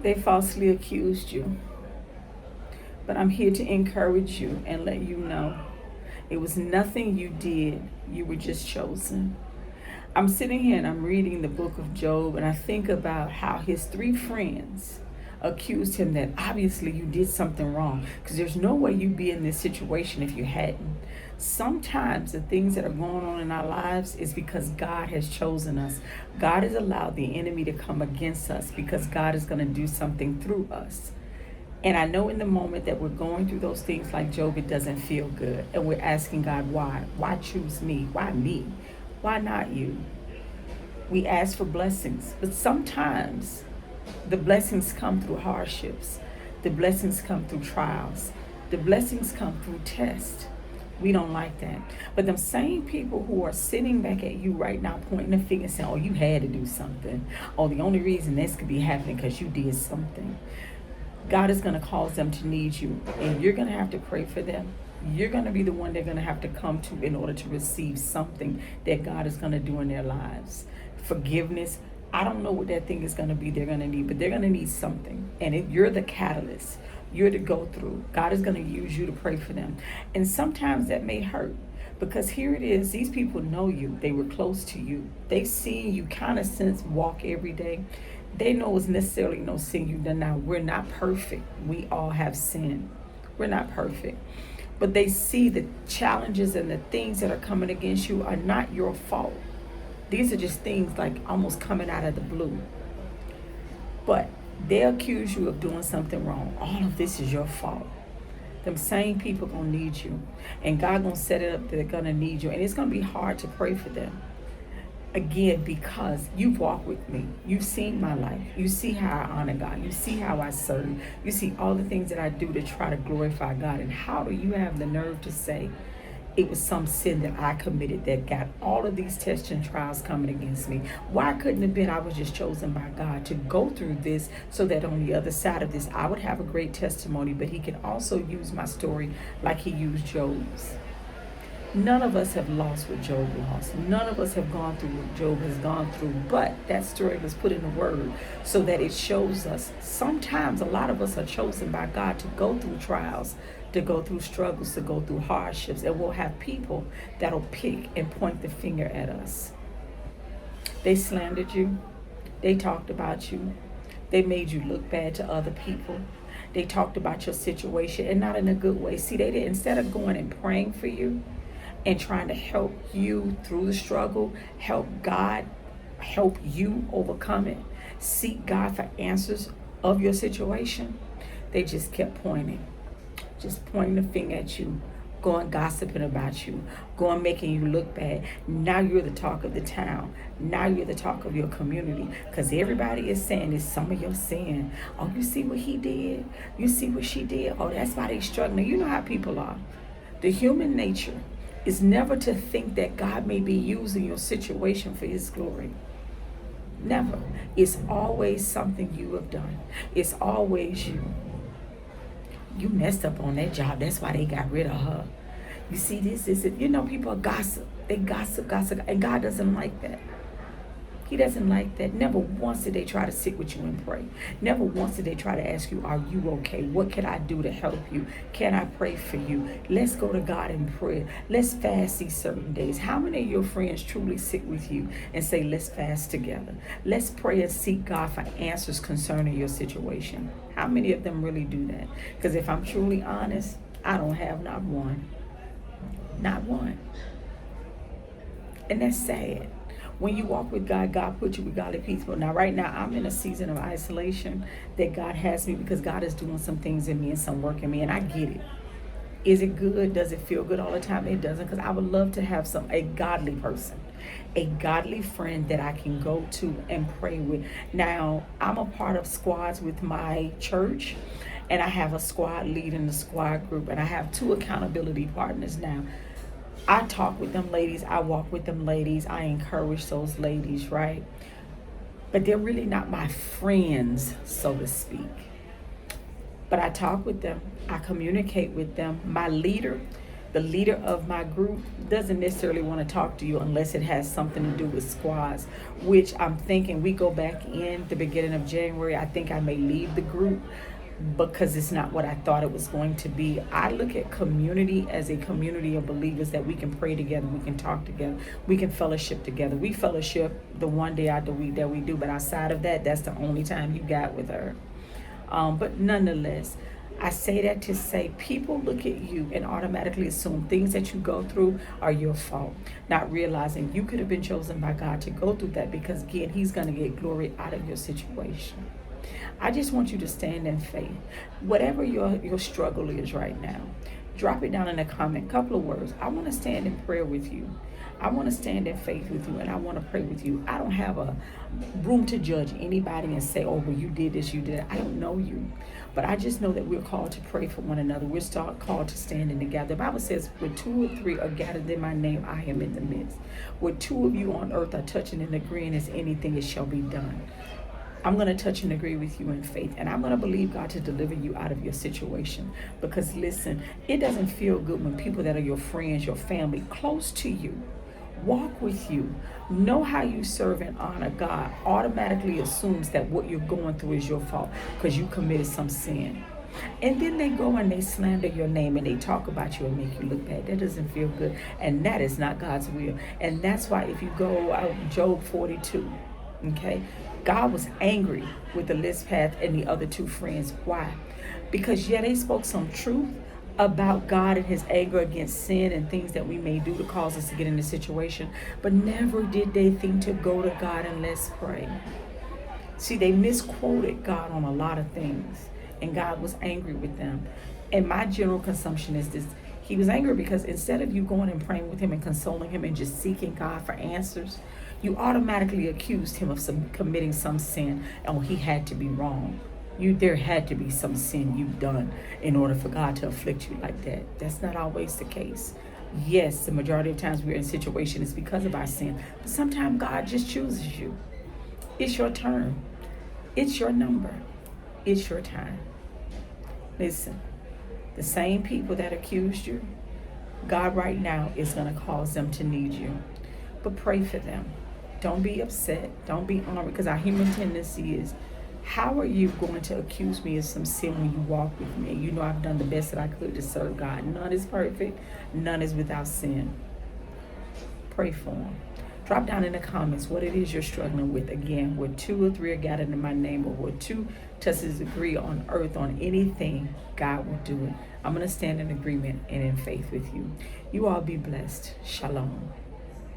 They falsely accused you. But I'm here to encourage you and let you know it was nothing you did. You were just chosen. I'm sitting here and I'm reading the book of Job, and I think about how his three friends accused him that obviously you did something wrong, because there's no way you'd be in this situation if you hadn't. Sometimes the things that are going on in our lives is because God has chosen us. God has allowed the enemy to come against us because God is going to do something through us. And I know in the moment that we're going through those things like Job, it doesn't feel good. And we're asking God, why? Why choose me? Why me? Why not you? We ask for blessings. But sometimes the blessings come through hardships. The blessings come through trials. The blessings come through tests. We don't like that. But them same people who are sitting back at you right now pointing a finger and saying, oh, you had to do something. Oh, the only reason this could be happening because you did something. God is going to cause them to need you, and you're going to have to pray for them. You're going to be the one they're going to have to come to in order to receive something that God is going to do in their lives. Forgiveness. I don't know what that thing is going to be they're going to need, but they're going to need something. And if you're the catalyst, you're to go through. God is going to use you to pray for them. And sometimes that may hurt, because here it is. These people know you. They were close to you. They've seen you kind of since walk every day. They know it's necessarily no sin you've done. Now, we're not perfect. We all have sin. We're not perfect. But they see the challenges and the things that are coming against you are not your fault. These are just things like almost coming out of the blue. But they accuse you of doing something wrong. All of this is your fault. Them same people gonna need you. And God gonna set it up that they're gonna need you. And it's gonna be hard to pray for them. Again, because you've walked with me. You've seen my life. You see how I honor God. You see how I serve. You see all the things that I do to try to glorify God. And how do you have the nerve to say it was some sin that I committed that got all of these tests and trials coming against me? Why couldn't it have been I was just chosen by God to go through this so that on the other side of this, I would have a great testimony, but he can also use my story like he used Job's. None of us have lost what Job lost. None of us have gone through what Job has gone through. But that story was put in the word so that it shows us. Sometimes a lot of us are chosen by God to go through trials, to go through struggles, to go through hardships. And we'll have people that'll pick and point the finger at us. They slandered you. They talked about you. They made you look bad to other people. They talked about your situation, and not in a good way. See, they did. Instead of going and praying for you and trying to help you through the struggle, help God help you overcome it, seek God for answers of your situation, they just kept pointing the finger at you, going gossiping about you, going making you look bad. Now you're the talk of the town. Now you're the talk of your community, because everybody is saying it's some of your sin. Oh, you see what he did? You see what she did? Oh, that's why they're struggling. You know how people are. The human nature is never to think that God may be using your situation for his glory. Never. It's always something you have done. It's always you. You messed up on that job. That's why they got rid of her. You see this, you know, people are gossip. They gossip. And God doesn't like that. He doesn't like that. Never once did they try to sit with you and pray. Never once did they try to ask you, are you okay? What can I do to help you? Can I pray for you? Let's go to God in prayer. Let's fast these certain days. How many of your friends truly sit with you and say, let's fast together? Let's pray and seek God for answers concerning your situation. How many of them really do that? Because if I'm truly honest, I don't have not one. Not one. And that's sad. When you walk with God, God puts you with godly people. Now, right now, I'm in a season of isolation that God has me, because God is doing some things in me and some work in me, and I get it. Is it good? Does it feel good all the time? It doesn't, because I would love to have a godly person, a godly friend that I can go to and pray with. Now, I'm a part of squads with my church, and I have a squad lead in the squad group, and I have 2 accountability partners now. I talk with them ladies. I walk with them ladies. I encourage those ladies, right? But they're really not my friends, so to speak. But I talk with them. I communicate with them. My leader, The leader of my group doesn't necessarily want to talk to you unless it has something to do with squads, which I'm thinking we go back in the beginning of January. I think I may leave the group because it's not what I thought it was going to be. I look at community as a community of believers that we can pray together, we can talk together, we can fellowship together. We fellowship the one day out the week that we do, but outside of that, that's the only time you got with her. But nonetheless, I say that to say people look at you and automatically assume things that you go through are your fault, not realizing you could have been chosen by God to go through that because, again, He's going to get glory out of your situation. I just want you to stand in faith. Whatever your struggle is right now, drop it down in a comment, couple of words. I want to stand in prayer with you. I want to stand in faith with you, and I want to pray with you. I don't have a room to judge anybody and say, oh, well, you did this, you did that. I don't know you. But I just know that we're called to pray for one another. We're called to stand in together. The Bible says, where 2 or 3 are gathered in my name, I am in the midst. Where 2 of you on earth are touching and agreeing as anything, it shall be done. I'm going to touch and agree with you in faith, and I'm going to believe God to deliver you out of your situation. Because listen, it doesn't feel good when people that are your friends, your family, close to you, walk with you, know how you serve and honor God, automatically assumes that what you're going through is your fault because you committed some sin. And then they go and they slander your name and they talk about you and make you look bad. That doesn't feel good. And that is not God's will. And that's why if you go out Job 42, okay, God was angry with Elizabeth and the other 2 friends. Why? Because they spoke some truth about God and His anger against sin and things that we may do to cause us to get in a situation, but never did they think to go to God and let's pray. See, they misquoted God on a lot of things, and God was angry with them. And my general consumption is this: He was angry because instead of you going and praying with Him and consoling Him and just seeking God for answers, you automatically accused Him of committing some sin. Oh, He had to be wrong. There had to be some sin you've done in order for God to afflict you like that. That's not always the case. Yes, the majority of times we're in situations because of our sin, but sometimes God just chooses you. It's your turn. It's your number. It's your time. Listen, the same people that accused you, God right now is going to cause them to need you. But pray for them. Don't be upset. Don't be angry, because our human tendency is, how are you going to accuse me of some sin when you walk with me? You know I've done the best that I could to serve God. None is perfect. None is without sin. Pray for them. Drop down in the comments what it is you're struggling with. Again, where 2 or 3 are gathered in my name, or where 2 touches agree on earth on anything, God will do it. I'm going to stand in agreement and in faith with you. You all be blessed. Shalom.